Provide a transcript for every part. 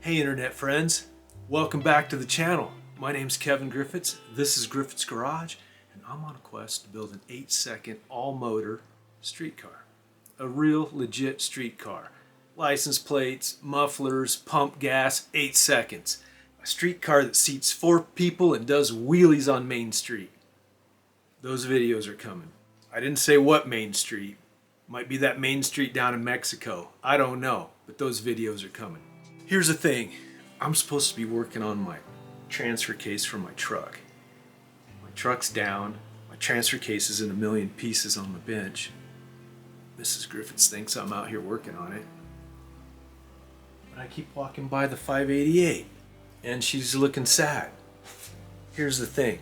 Hey internet friends, welcome back to the channel. My name's Kevin Griffiths, this is Griffiths Garage, and I'm on a quest to build an 8-second all-motor streetcar. A real legit streetcar. License plates, mufflers, pump gas, 8 seconds. A streetcar that seats 4 people and does wheelies on Main Street. Those videos are coming. I didn't say what Main Street. Might be that Main Street down in Mexico. I don't know, but those videos are coming. Here's the thing, I'm supposed to be working on my transfer case for my truck. My truck's down, my transfer case is in a million pieces on the bench. Mrs. Griffiths thinks I'm out here working on it. But I keep walking by the 588 and she's looking sad. Here's the thing.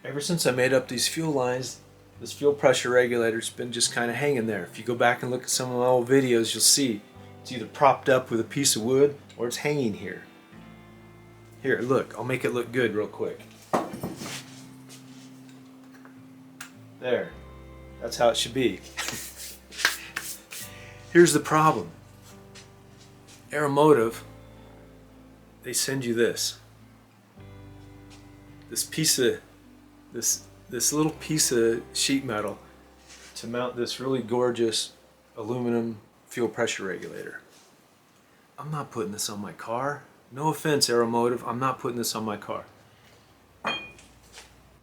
Ever since I made up these fuel lines, this fuel pressure regulator's been just kind of hanging there. If you go back and look at some of my old videos, you'll see it's either propped up with a piece of wood or it's hanging here. Here, look, I'll make it look good real quick. There, that's how it should be. Here's the problem. Aeromotive, they send you this. This little piece of sheet metal to mount this really gorgeous aluminum fuel pressure regulator. I'm not putting this on my car. No offense, Aeromotive, I'm not putting this on my car.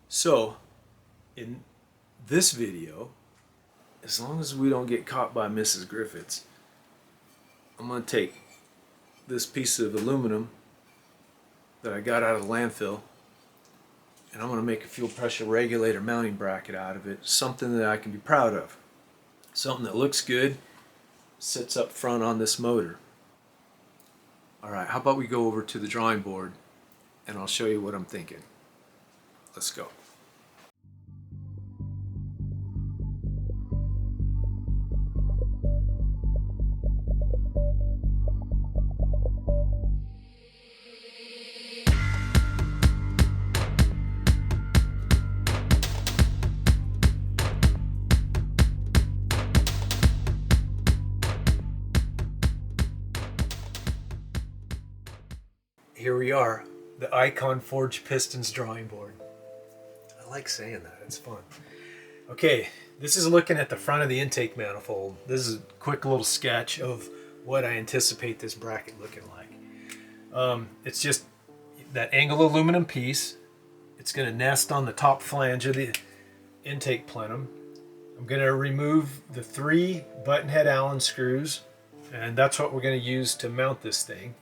So, in this video, as long as we don't get caught by Mrs. Griffiths, I'm going to take this piece of aluminum that I got out of the landfill and I'm going to make a fuel pressure regulator mounting bracket out of it. Something that I can be proud of. Something that looks good, sits up front on this motor. Alright, how about we go over to the drawing board and I'll show you what I'm thinking. Let's go. Here we are, the Icon Forged Pistons drawing board. I like saying that, it's fun. Okay, this is looking at the front of the intake manifold. This is a quick little sketch of what I anticipate this bracket looking like. It's just that angled aluminum piece. It's going to nest on the top flange of the intake plenum. I'm going to remove the 3 button head Allen screws, and that's what we're going to use to mount this thing.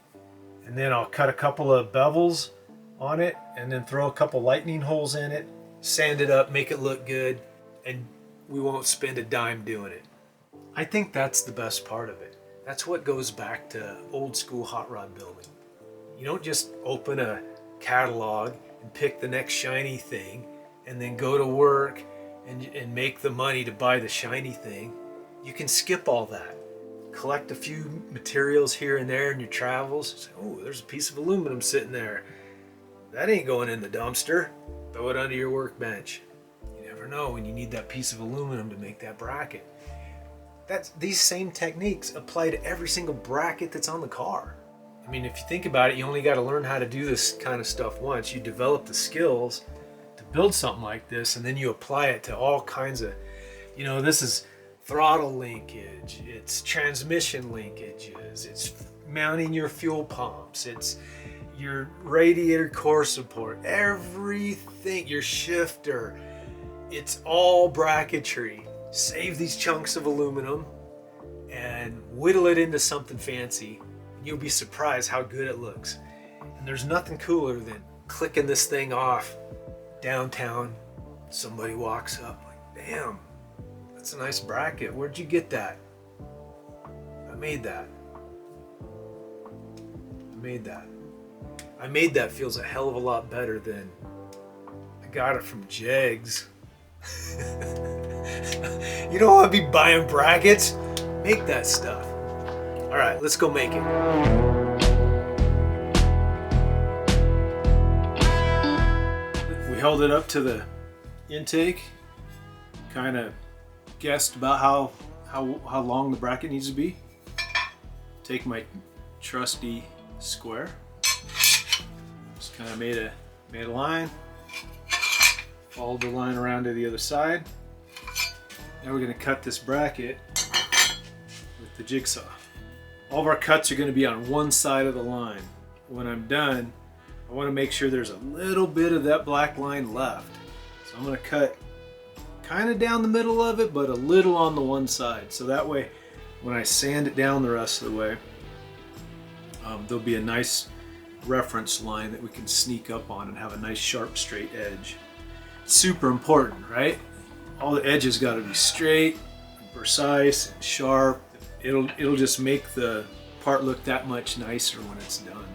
And then I'll cut a couple of bevels on it and then throw a couple lightning holes in it, sand it up, make it look good, and we won't spend a dime doing it. I think that's the best part of it. That's what goes back to old school hot rod building. You don't just open a catalog and pick the next shiny thing and then go to work and make the money to buy the shiny thing. You can skip all that. Collect a few materials here and there in your travels. Say, oh, there's a piece of aluminum sitting there. That ain't going in the dumpster. Throw it under your workbench. You never know when you need that piece of aluminum to make that bracket. These same techniques apply to every single bracket that's on the car. I mean, if you think about it, you only got to learn how to do this kind of stuff once. You develop the skills to build something like this, and then you apply it to all kinds of, this is throttle linkage, it's transmission linkages, it's mounting your fuel pumps, it's your radiator core support, everything, your shifter, it's all bracketry. Save these chunks of aluminum and whittle it into something fancy, and you'll be surprised how good it looks. And there's nothing cooler than clicking this thing off downtown. Somebody walks up like, damn, that's a nice bracket. Where'd you get that? I made that. I made that feels a hell of a lot better than I got it from Jegs. You don't want to be buying brackets? Make that stuff. Alright, let's go make it. We held it up to the intake, kind of guessed about how long the bracket needs to be. Take my trusty square. Just kind of made a line, followed the line around to the other side. Now we're going to cut this bracket with the jigsaw. All of our cuts are going to be on one side of the line. When I'm done, I want to make sure there's a little bit of that black line left. So I'm going to cut kind of down the middle of it, but a little on the one side. So that way, when I sand it down the rest of the way, there'll be a nice reference line that we can sneak up on and have a nice sharp straight edge. It's super important, right? All the edges got to be straight and precise and sharp. It'll just make the part look that much nicer when it's done.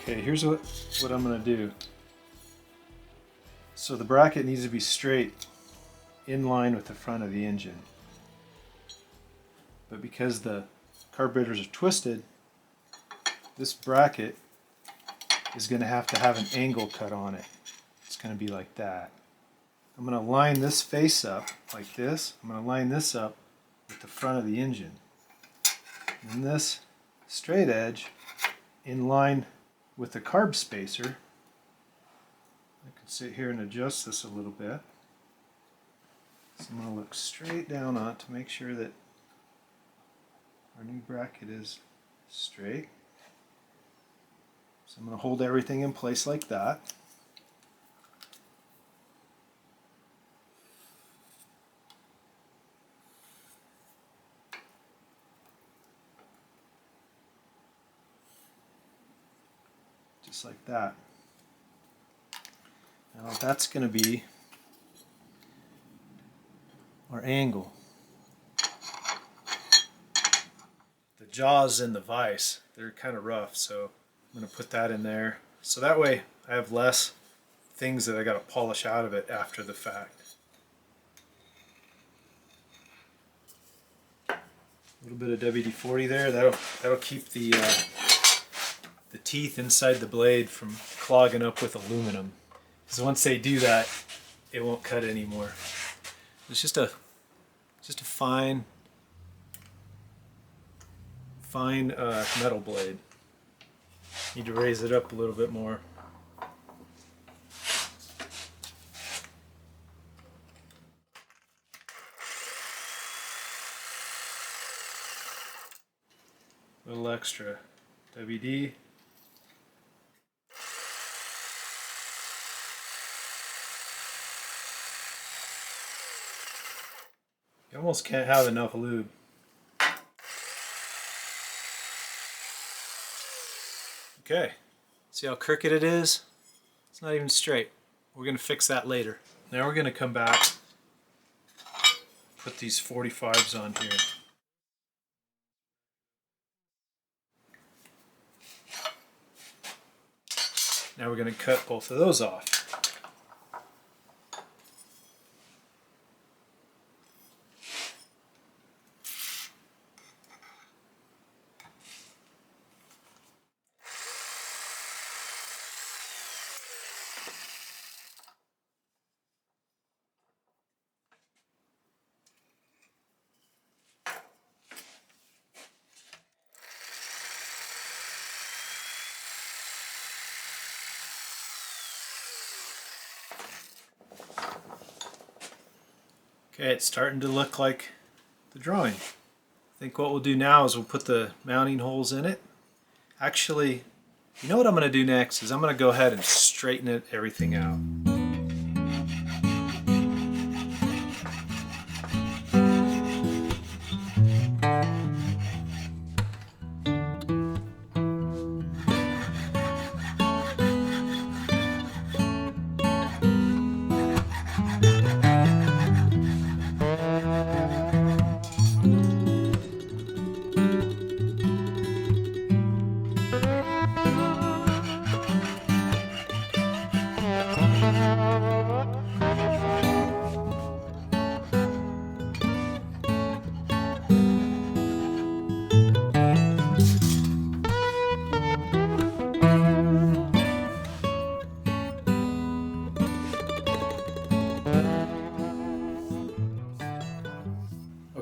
Okay, here's what I'm going to do. So the bracket needs to be straight in line with the front of the engine. But because the carburetors are twisted, this bracket is going to have an angle cut on it. It's going to be like that. I'm going to line this face up like this. I'm going to line this up with the front of the engine. And this straight edge in line with the carb spacer. I can sit here and adjust this a little bit. So I'm going to look straight down on it to make sure that our new bracket is straight. So I'm going to hold everything in place like that. Just like that. Now that's going to be our angle. The jaws and the vise, they're kind of rough, so I'm going to put that in there. So that way I have less things that I got to polish out of it after the fact. A little bit of WD-40 there, that'll keep the teeth inside the blade from clogging up with aluminum. Because once they do that, it won't cut anymore. It's just a fine metal blade. Need to raise it up a little bit more. A little extra WD. You almost can't have enough lube. Okay, see how crooked it is? It's not even straight. We're going to fix that later. Now we're going to come back, put these 45s on here. Now we're going to cut both of those off. Okay, it's starting to look like the drawing. I think what we'll do now is we'll put the mounting holes in it. Actually, you know what I'm going to do next is I'm going to go ahead and straighten everything out.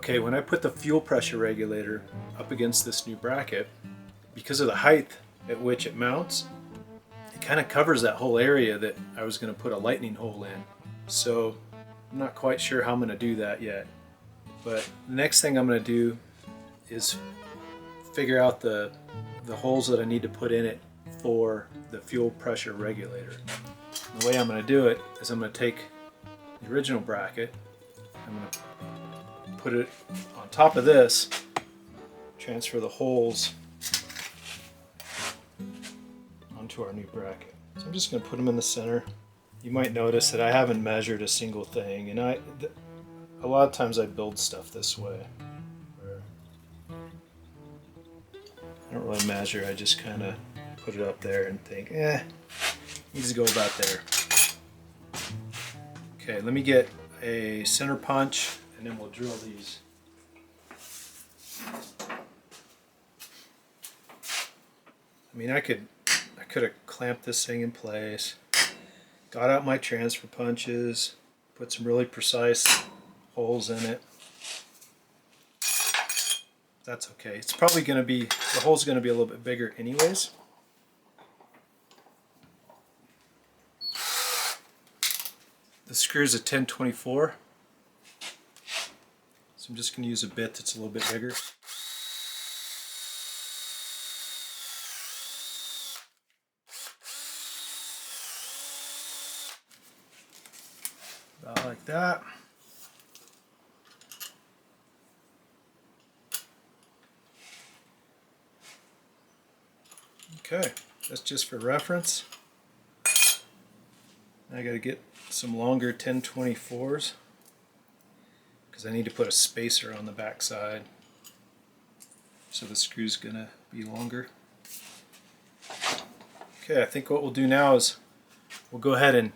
Okay, when I put the fuel pressure regulator up against this new bracket, because of the height at which it mounts, it kind of covers that whole area that I was going to put a lightning hole in. So I'm not quite sure how I'm going to do that yet. But the next thing I'm going to do is figure out the holes that I need to put in it for the fuel pressure regulator. And the way I'm going to do it is I'm going to take the original bracket, I'm going to put it on top of this, transfer the holes onto our new bracket. So I'm just going to put them in the center. You might notice that I haven't measured a single thing, and a lot of times I build stuff this way, where I don't really measure, I just kind of put it up there and think, needs to go about there. Okay, let me get a center punch and then we'll drill these. I mean, I could have clamped this thing in place, got out my transfer punches, put some really precise holes in it. That's okay. It's probably going to be, the hole's going to be a little bit bigger anyways. The screw's a 1024. So I'm just going to use a bit that's a little bit bigger. About like that. Okay, that's just for reference. I got to get some longer 1024s because I need to put a spacer on the back side, so the screw's gonna be longer. Okay, I think what we'll do now is we'll go ahead and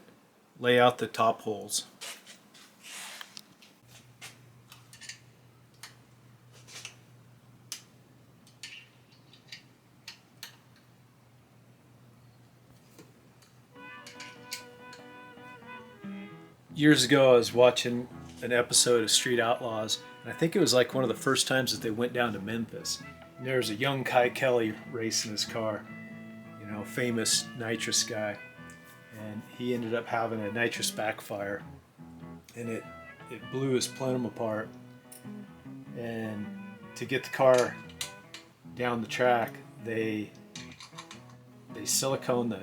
lay out the top holes. Years ago I was watching an episode of Street Outlaws, and I think it was like one of the first times that they went down to Memphis. And there was a young Kai Kelly racing his car, you know, famous nitrous guy, and he ended up having a nitrous backfire, and it blew his plenum apart. And to get the car down the track, they siliconed the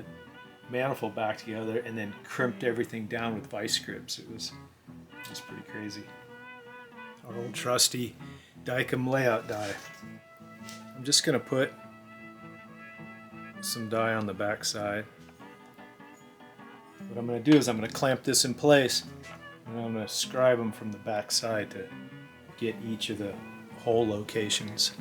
manifold back together and then crimped everything down with vice grips. It was pretty crazy. Our old trusty Dykem layout die. I'm just going to put some dye on the back side. What I'm going to do is I'm going to clamp this in place, and I'm going to scribe them from the back side to get each of the hole locations.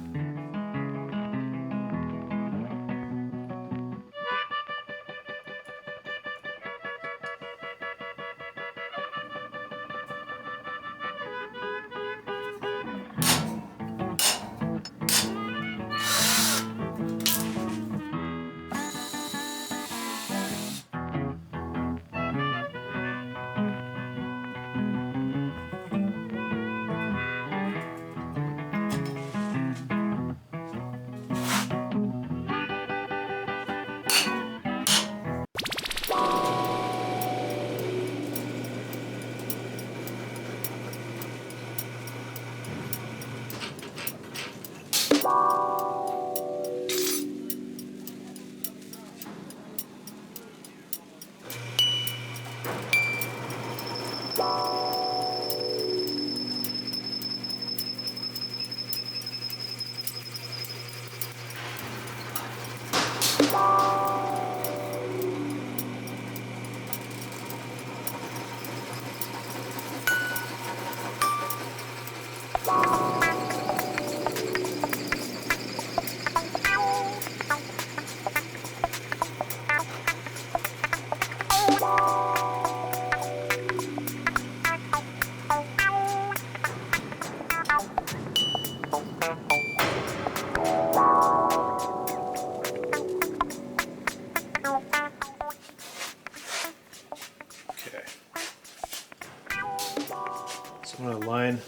I'm going to line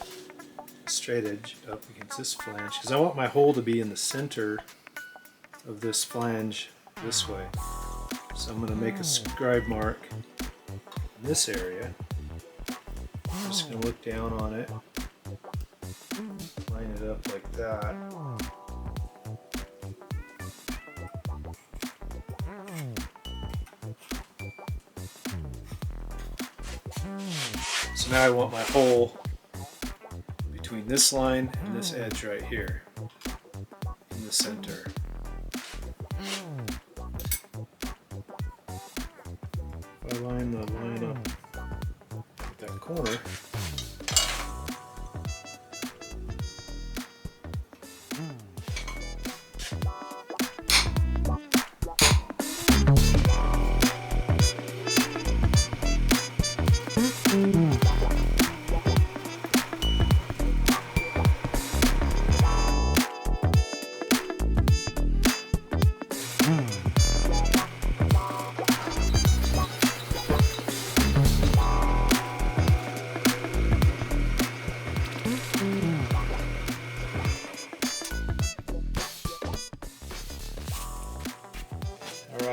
straight edge up against this flange because I want my hole to be in the center of this flange this way. So I'm going to make a scribe mark in this area. I'm just going to look down on it, line it up like that. So now I want my hole between this line and this edge right here in the center. If I line the line up at that corner,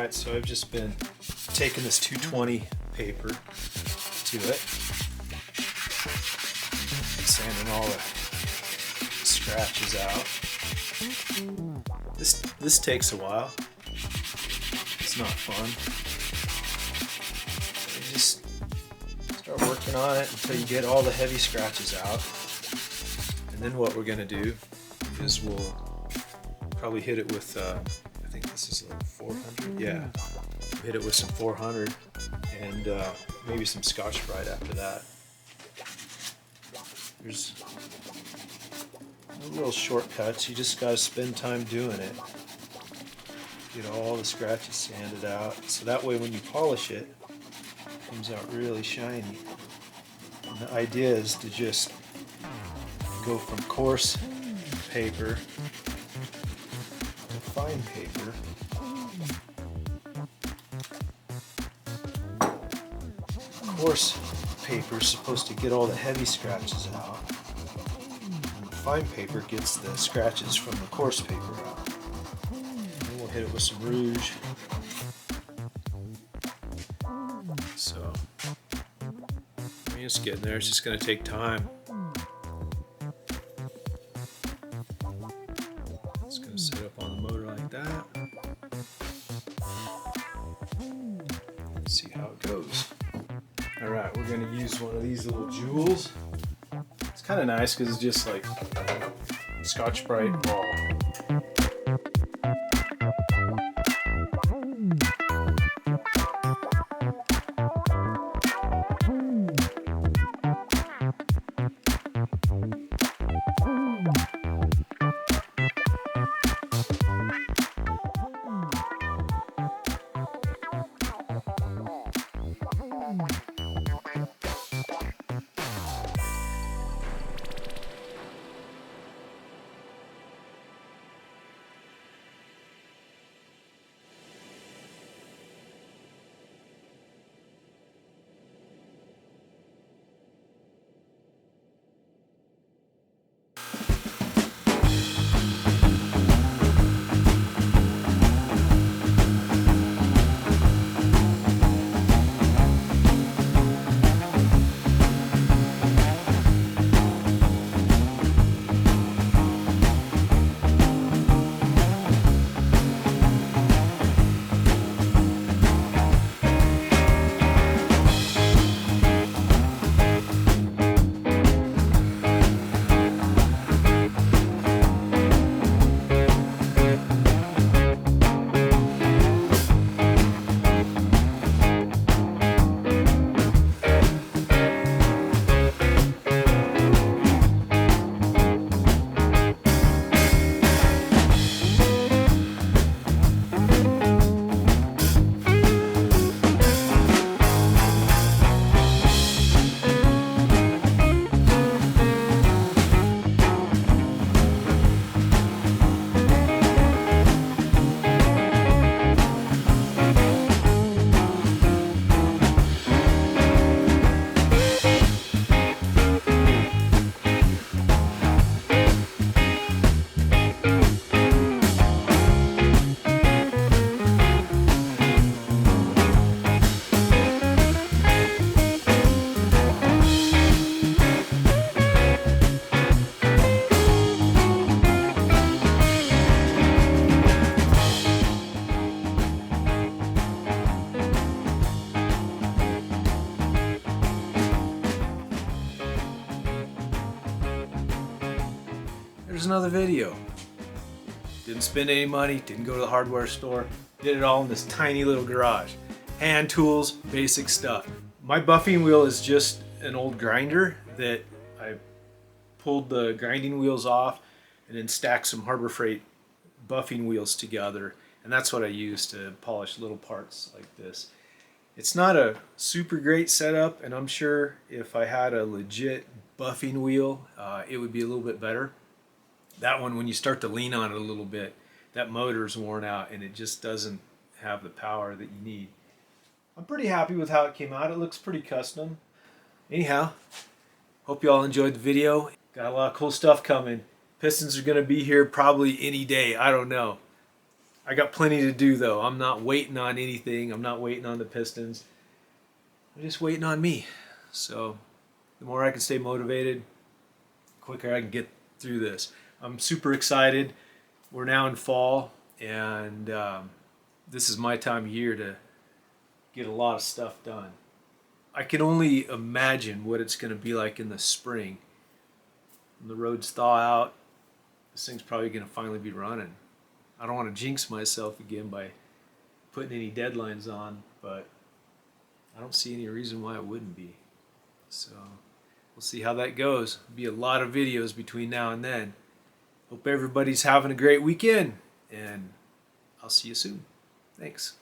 Alright, so I've just been taking this 220 paper to it, sanding all the scratches out. This takes a while. It's not fun. So you just start working on it until you get all the heavy scratches out. And then what we're going to do is we'll probably hit it with I think this is like 400. Yeah, hit it with some 400 and maybe some Scotch-Brite after that. There's no real shortcuts. You just got to spend time doing it. Get all the scratches sanded out, so that way when you polish it, it comes out really shiny. And the idea is to just go from coarse paper fine paper. Coarse paper is supposed to get all the heavy scratches out, and the fine paper gets the scratches from the coarse paper out. Then we'll hit it with some rouge. So, I mean, it's getting there. It's just going to take time. It's going to set up on the motor like that. See how it goes. Alright, we're going to use one of these little jewels. It's kind of nice because it's just like Scotch-Brite ball. There's another video. Didn't spend any money, didn't go to the hardware store, did it all in this tiny little garage. Hand tools, basic stuff. My buffing wheel is just an old grinder that I pulled the grinding wheels off and then stacked some Harbor Freight buffing wheels together, and that's what I use to polish little parts like this. It's not a super great setup, and I'm sure if I had a legit buffing wheel, it would be a little bit better. That one, when you start to lean on it a little bit, that motor's worn out and it just doesn't have the power that you need. I'm pretty happy with how it came out. It looks pretty custom. Anyhow, hope you all enjoyed the video. Got a lot of cool stuff coming. Pistons are going to be here probably any day. I don't know. I got plenty to do though. I'm not waiting on anything. I'm not waiting on the pistons. I'm just waiting on me. So the more I can stay motivated, the quicker I can get through this. I'm super excited. We're now in fall, and this is my time of year to get a lot of stuff done. I can only imagine what it's going to be like in the spring. When the roads thaw out, this thing's probably going to finally be running. I don't want to jinx myself again by putting any deadlines on, but I don't see any reason why it wouldn't be. So we'll see how that goes. There'll be a lot of videos between now and then. Hope everybody's having a great weekend, and I'll see you soon. Thanks.